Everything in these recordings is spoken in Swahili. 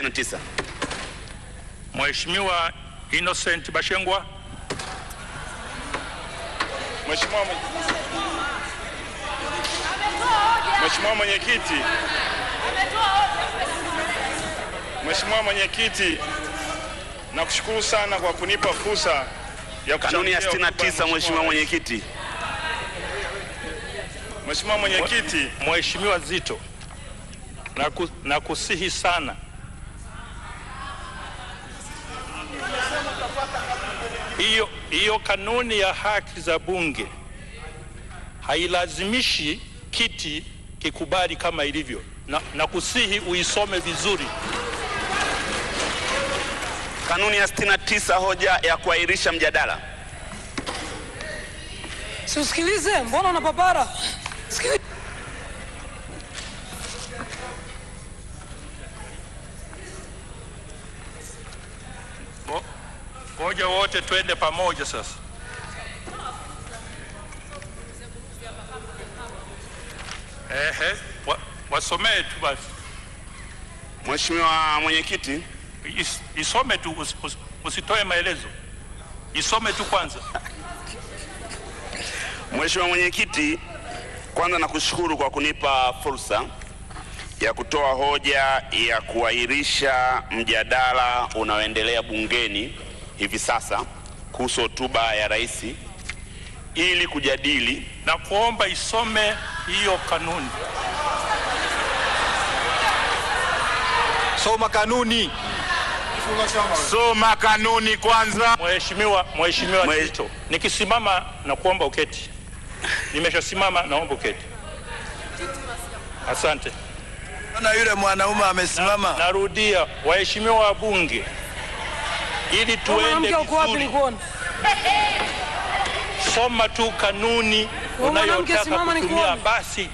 69. Mheshimiwa Innocent Bashengwa. Mheshimiwa Mwenyekiti, nakushukuru sana kwa kunipa fursa ya kanuni ya 69. Mheshimiwa Mwenyekiti. Mheshimiwa Mwenyekiti, Mheshimiwa Zito, nakusihi sana hiyo kanuni ya haki za bunge hailazimishi kiti kikubali kama ilivyo, na kusihi uisome vizuri. Kanuni ya 69, hoja ya kuahirisha mjadala. Usikilize, mbona unapapara? Sikilize. Ngoja wote twende pamoja sasa. Wasomee tu basi. Mheshimiwa Mwenyekiti, isome tu, usitoe maelezo. Isome tu kwanza. Mheshimiwa Mwenyekiti, kwanza nakushukuru kwa kunipa fursa ya kutoa hoja ya kuahirisha mjadala unaoendelea bungeni hivi sasa kuhusu hotuba ya rais ili kujadili. Na kuomba isome hiyo kanuni. Soma kanuni. Soma kanuni kwanza. Mheshimiwa Zito, nikisimama na kuomba uketi. Nimeshasimama, naomba uketi. Asante. Na yule mwanaume amesimama. Narudia, waheshimiwa wabunge, ili tuende vizuri, soma tu kanuni unayotaka kutumia basi.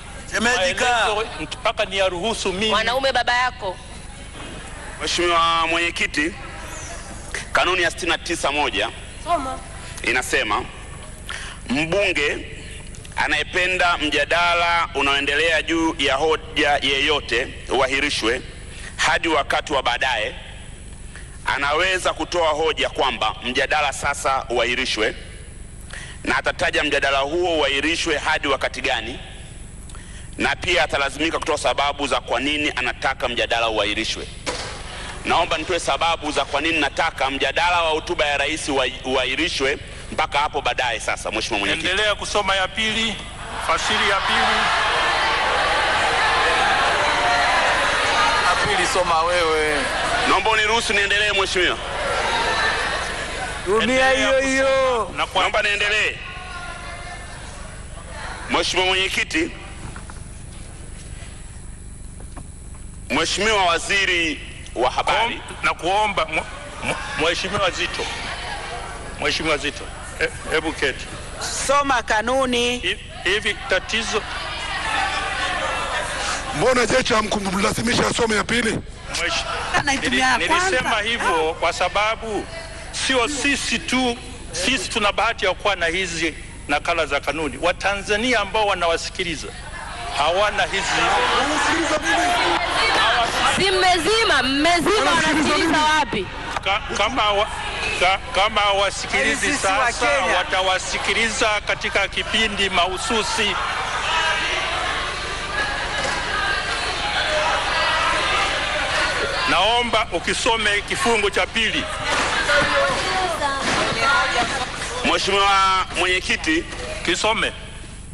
Mpaka ni yaruhusu mimi. Mwanaume baba yako. Mheshimiwa Mwenyekiti, kanuni ya 69(1) inasema mbunge anayependa mjadala unaoendelea juu ya hoja yeyote uahirishwe hadi wakati wa baadaye anaweza kutoa hoja kwamba mjadala sasa uahirishwe, na atataja mjadala huo uahirishwe hadi wakati gani, na pia atalazimika kutoa sababu za kwa nini anataka mjadala uahirishwe. Naomba nitoe sababu za kwa nini nataka mjadala wa hotuba ya rais uahirishwe mpaka hapo baadaye. Sasa Mheshimiwa Mwenyekiti, endelea kusoma ya pili, fasiri ya pili. Apili soma wewe. Naomba uniruhusu niendelee Mheshimiwa. Dunia hiyo. Naomba niendelee. Mheshimiwa Mwenyekiti, Mheshimiwa Waziri wa Habari, na kuomba Mheshimiwa Zito, hebu keti. Soma kanuni. Hivi tatizo, mbona jecha hamkumlazimisha asome ya pili? Nilisema hivyo kwa sababu sio sisi tuna bahati ya kuwa na hizi nakala za kanuni. Watanzania ambao wanawasikiliza hawana hizi. Si mmezima wanasikiliza wapi? Kama wasikilizi sasa, watawasikiliza katika kipindi mahususi. Naomba ukisome kifungu cha pili. Mheshimiwa Mwenyekiti, kisome.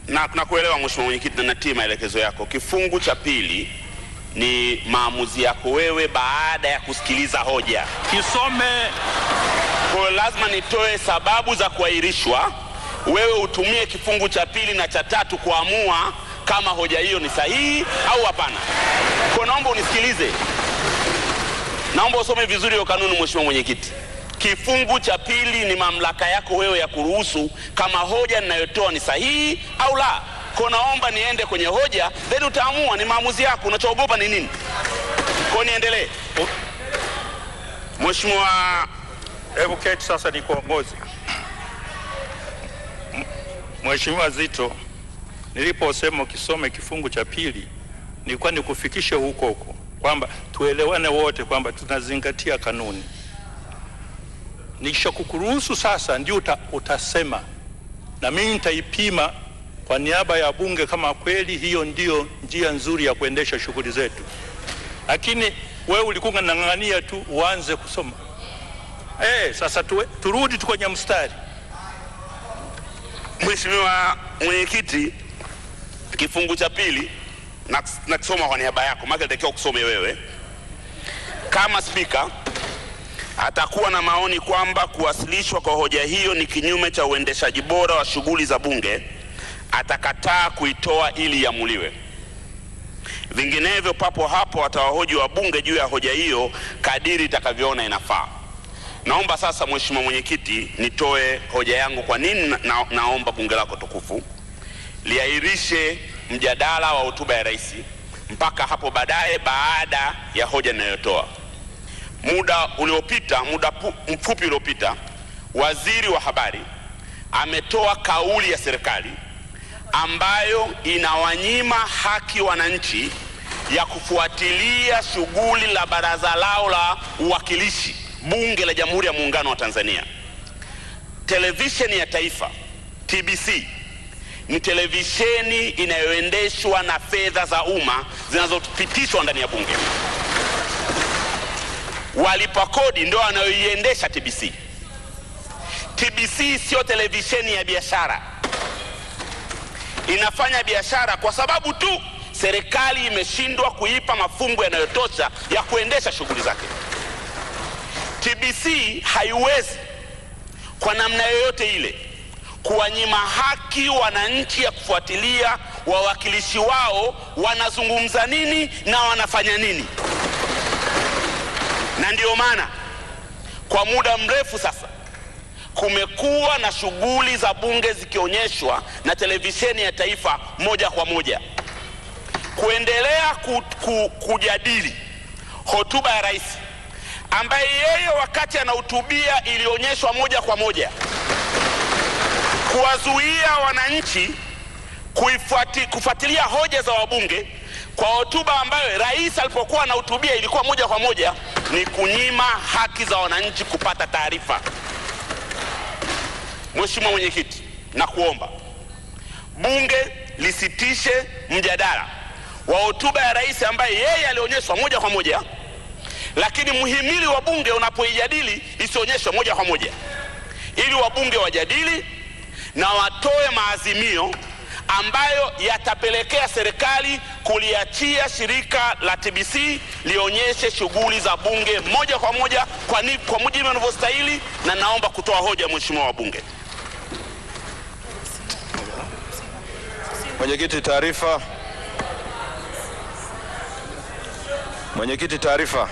Na kuelewa Mheshimiwa Mwenyekiti, na natii maelekezo yako. Kifungu cha pili ni maamuzi yako wewe baada ya kusikiliza hoja. Kisome. Kwa lazima nitoe sababu za kuahirishwa, wewe utumie kifungu cha pili na cha tatu kuamua kama hoja hiyo ni sahihi au hapana. Kwa naomba unisikilize. Naomba usome vizuri hiyo kanuni Mheshimiwa Mwenyekiti. Kifungu cha pili ni mamlaka yako wewe ya kuruhusu kama hoja ninayotoa ni sahihi au la. Kwa naomba niende kwenye hoja, then utaamua, ni maamuzi yako, unachoogopa ni nini? Kwa niendelee. Mheshimiwa, hebu keti sasa ni kuongozi. Mheshimiwa Zito, niliposema ukisome kifungu cha pili nilikuwa nikufikishe huko. kwamba tuelewane wote kwamba tunazingatia kanuni. Nikisha kukuruhusu sasa ndio utasema, na mimi nitaipima kwa niaba ya bunge kama kweli hiyo ndio njia nzuri ya kuendesha shughuli zetu. Lakini wewe ulikuwa unang'ang'ania tu uanze kusoma. Sasa turudi tu kwenye mstari. Mheshimiwa Mwenyekiti, kifungu cha pili na kusoma kwa niaba yako, maana natakiwa kusome wewe. Kama spika atakuwa na maoni kwamba kuwasilishwa kwa hoja hiyo ni kinyume cha uendeshaji bora wa shughuli za bunge, atakataa kuitoa ili iamuliwe. Vinginevyo papo hapo atawahoji wabunge juu ya hoja hiyo kadiri itakavyoona inafaa. Naomba sasa Mheshimiwa Mwenyekiti nitoe hoja yangu kwa nini naomba bunge lako tukufu liahirishe mjadala wa hotuba ya rais mpaka hapo baadaye baada ya hoja ninayotoa. Muda mfupi uliopita, waziri wa habari ametoa kauli ya serikali ambayo inawanyima haki wananchi ya kufuatilia shughuli la baraza lao la uwakilishi, bunge la Jamhuri ya Muungano wa Tanzania. Televisheni ya Taifa TBC ni televisheni inayoendeshwa na fedha za umma zinazopitishwa ndani ya bunge. Walipa kodi ndio wanayoiendesha TBC. TBC sio televisheni ya biashara. Inafanya biashara kwa sababu tu serikali imeshindwa kuipa mafungu yanayotosha ya kuendesha shughuli zake. TBC haiwezi kwa namna yoyote ile kuwanyima haki wananchi ya kufuatilia wawakilishi wao wanazungumza nini na wanafanya nini. Na ndio maana kwa muda mrefu sasa kumekuwa na shughuli za bunge zikionyeshwa na televisheni ya taifa moja kwa moja. Kuendelea kujadili hotuba ya rais ambaye yeye wakati anahutubia ilionyeshwa moja kwa moja, kuwazuia wananchi kufuatilia hoja za wabunge kwa hotuba ambayo rais alipokuwa anahutubia ilikuwa moja kwa moja, ni kunyima haki za wananchi kupata taarifa. Mheshimiwa Mwenyekiti, na kuomba bunge lisitishe mjadala wa hotuba ya rais ambaye yeye alionyeshwa moja kwa moja, lakini muhimili wa bunge unapoijadili isionyeshwe moja kwa moja, ili wabunge wajadili na watoe maazimio ambayo yatapelekea serikali kuliachia shirika la TBC lionyeshe shughuli za bunge moja kwa moja kwa mujibu unavyostahili. Na naomba kutoa hoja Mheshimiwa wabunge. Mwenyekiti, taarifa. Mwenyekiti, taarifa.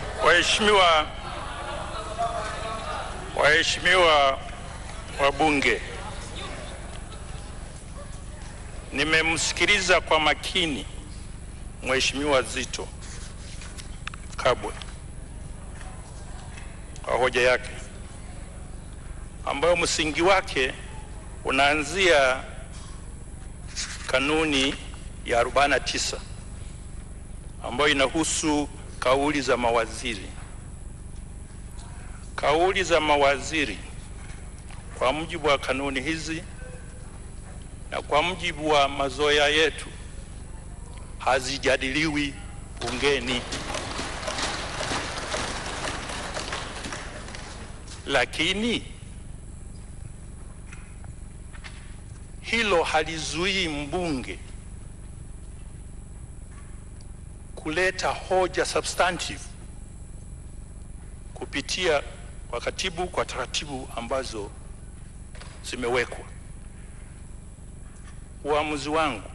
Waheshimiwa wabunge, nimemsikiliza kwa makini Mheshimiwa Zitto Kabwe kwa hoja yake ambayo msingi wake unaanzia kanuni ya 49 ambayo inahusu kauli za mawaziri. Kauli za mawaziri kwa mujibu wa kanuni hizi na kwa mujibu wa mazoea yetu hazijadiliwi bungeni, lakini hilo halizuii mbunge kuleta hoja substantive kupitia kwa taratibu ambazo zimewekwa. Uamuzi wangu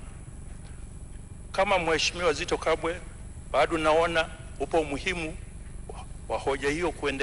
kama Mheshimiwa Zitto Kabwe, bado naona upo umuhimu wa hoja hiyo kuendelea.